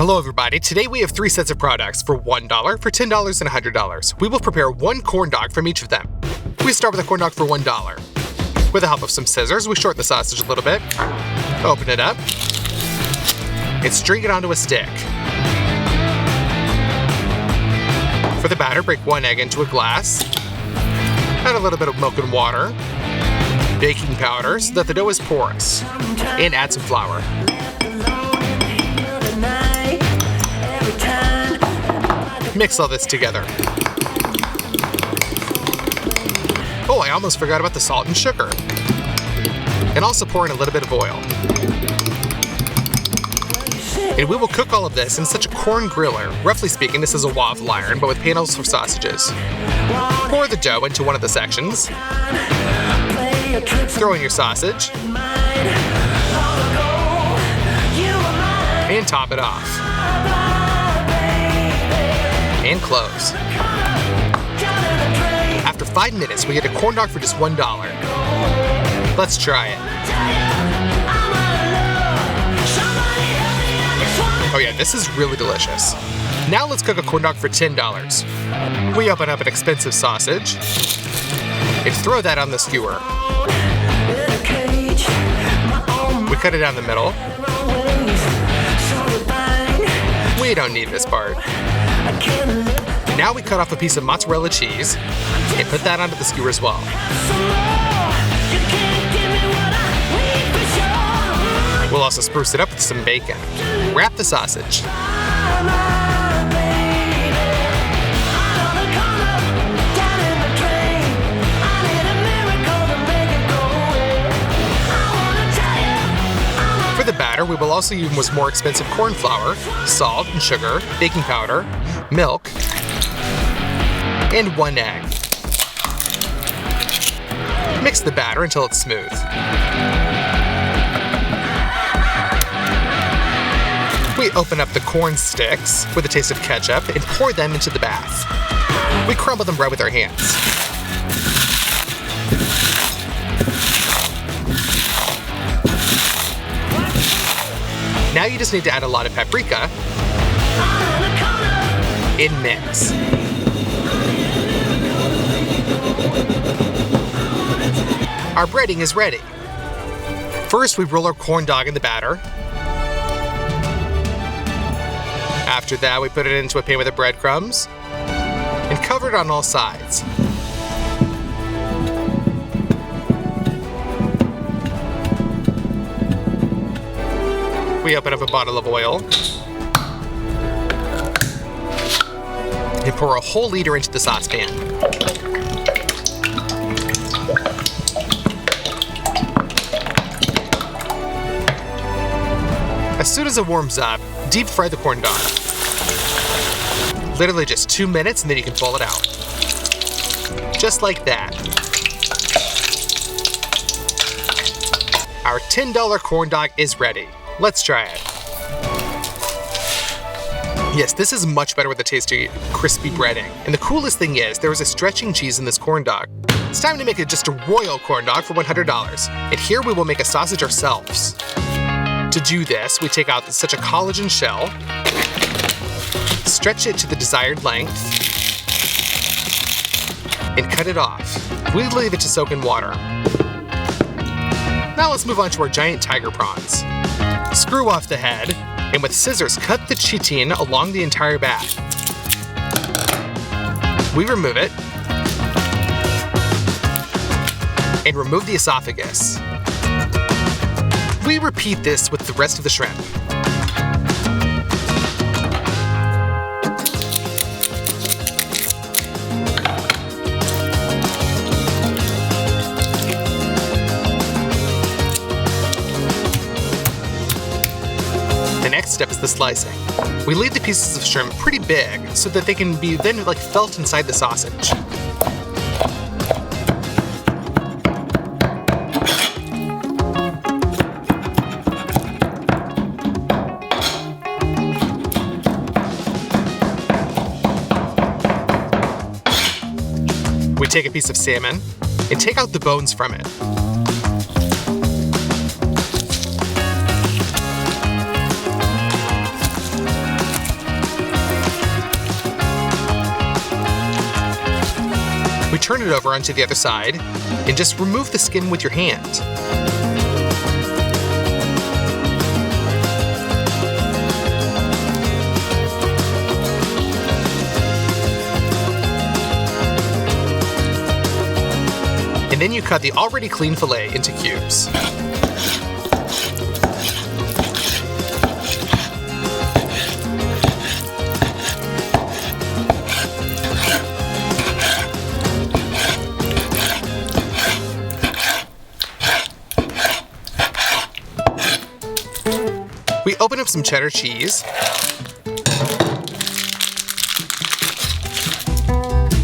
Hello everybody, today we have 3 sets of products for $1, for $10, and $100. We will prepare one corn dog from each of them. We start with a corn dog for $1. With the help of some scissors, we shorten the sausage a little bit, open it up, and string it onto a stick. For the batter, break 1 egg into a glass, add a little bit of milk and water, baking powder so that the dough is porous, and add some flour. Mix all this together. Oh, I almost forgot about the salt and sugar. And also pour in a little bit of oil. And we will cook all of this in such a corn griller. Roughly speaking, this is a waffle iron, but with panels for sausages. Pour the dough into one of the sections. Throw in your sausage. And top it off. And close. After 5 minutes, we get a corn dog for just $1. Let's try it. Oh yeah, this is really delicious. Now let's cook a corn dog for $10. We open up an expensive sausage and throw that on the skewer. We cut it down the middle. We don't need this part. Now we cut off a piece of mozzarella cheese and put that onto the skewer as well. We'll also spruce it up with some bacon. Wrap the sausage. For the batter, we will also use more expensive corn flour, salt and sugar, baking powder, milk, and 1 egg. Mix the batter until it's smooth. We open up the corn sticks with a taste of ketchup and pour them into the bath. We crumble them right with our hands. Now you just need to add a lot of paprika and mix. Our breading is ready. First, we roll our corn dog in the batter. After that, we put it into a pan with the breadcrumbs and cover it on all sides. We open up a bottle of oil and pour a whole liter into the saucepan. As soon as it warms up, deep fry the corn dog. Literally just 2 minutes and then you can pull it out. Just like that. Our $10 corn dog is ready. Let's try it. Yes, this is much better with a tasty, crispy breading. And the coolest thing is, there is a stretching cheese in this corn dog. It's time to make it just a royal corn dog for $100. And here we will make a sausage ourselves. To do this, we take out such a collagen shell, stretch it to the desired length, and cut it off. We leave it to soak in water. Now let's move on to our giant tiger prawns. Screw off the head, and with scissors cut the chitin along the entire back. We remove it, and remove the esophagus. We repeat this with the rest of the shrimp. The next step is the slicing. We leave the pieces of shrimp pretty big so that they can be then felt inside the sausage. We take a piece of salmon and take out the bones from it. turn it over onto the other side and just remove the skin with your hand. And then you cut the already cleaned fillet into cubes. We open up some cheddar cheese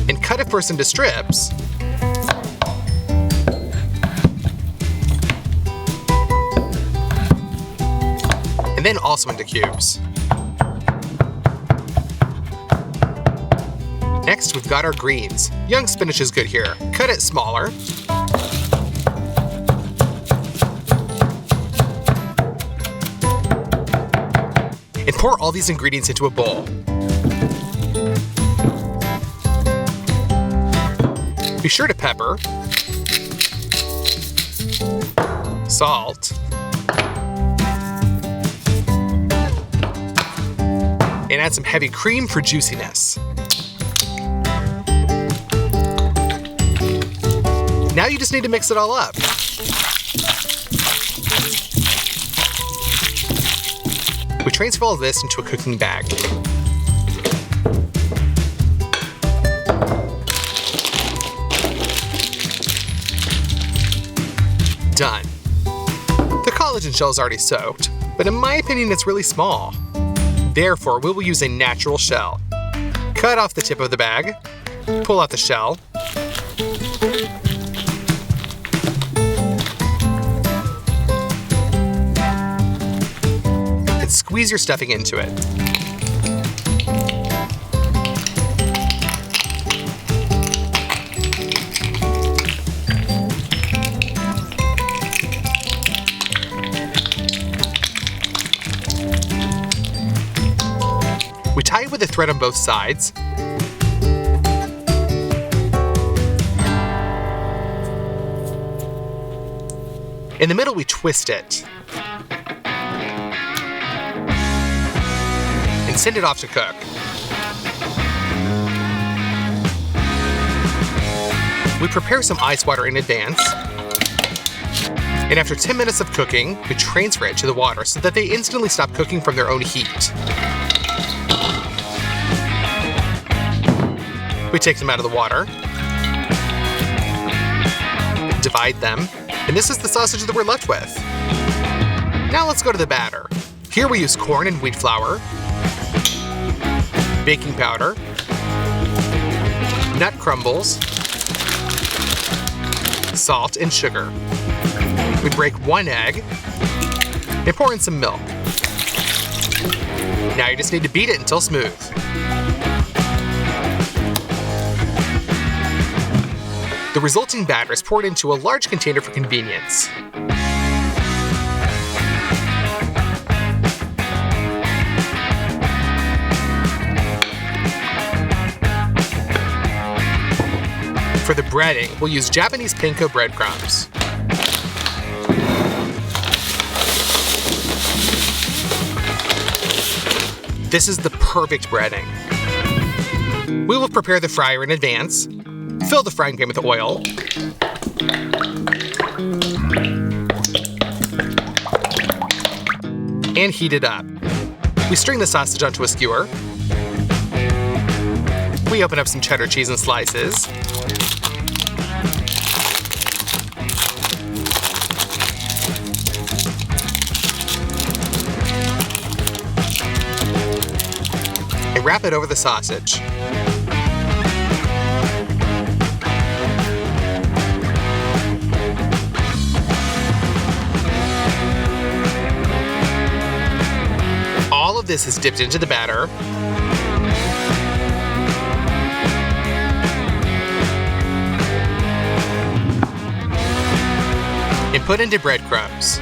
and cut it first into strips, and then also into cubes. Next, we've got our greens. Young spinach is good here. Cut it smaller. And pour all these ingredients into a bowl. Be sure to pepper, salt, and add some heavy cream for juiciness. Now you just need to mix it all up. We transfer all this into a cooking bag. Done. The collagen shell is already soaked, but in my opinion it's really small. Therefore, we will use a natural shell. Cut off the tip of the bag, pull out the shell, and squeeze your stuffing into it. We tie it with a thread on both sides. In the middle, we twist it. And send it off to cook. We prepare some ice water in advance. And after 10 minutes of cooking, we transfer it to the water so that they instantly stop cooking from their own heat. We take them out of the water, divide them, and this is the sausage that we're left with. Now let's go to the batter. Here we use corn and wheat flour, baking powder, nut crumbles, salt, and sugar. We break 1 egg and pour in some milk. Now you just need to beat it until smooth. The resulting batter is poured into a large container for convenience. For the breading, we'll use Japanese panko breadcrumbs. This is the perfect breading. We will prepare the fryer in advance. Fill the frying pan with oil. And heat it up. We string the sausage onto a skewer. We open up some cheddar cheese in slices. And wrap it over the sausage. All of this is dipped into the batter. And put into breadcrumbs.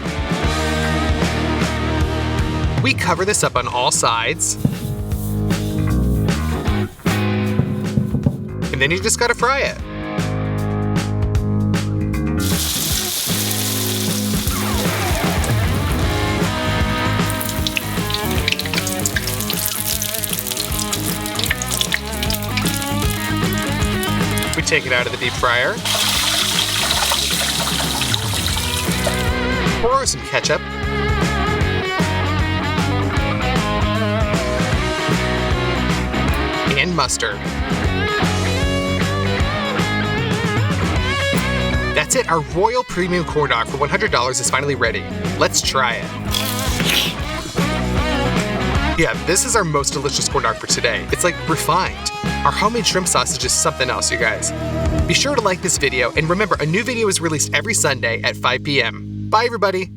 We cover this up on all sides. And then you just gotta fry it. take it out of the deep fryer. Pour some ketchup. And mustard. That's it, our Royal Premium Corn Dog for $100 is finally ready. Let's try it. Yeah, this is our most delicious corn dog for today. It's like refined. Our homemade shrimp sausage is something else, you guys. Be sure to like this video, and remember, a new video is released every Sunday at 5 p.m. Bye, everybody.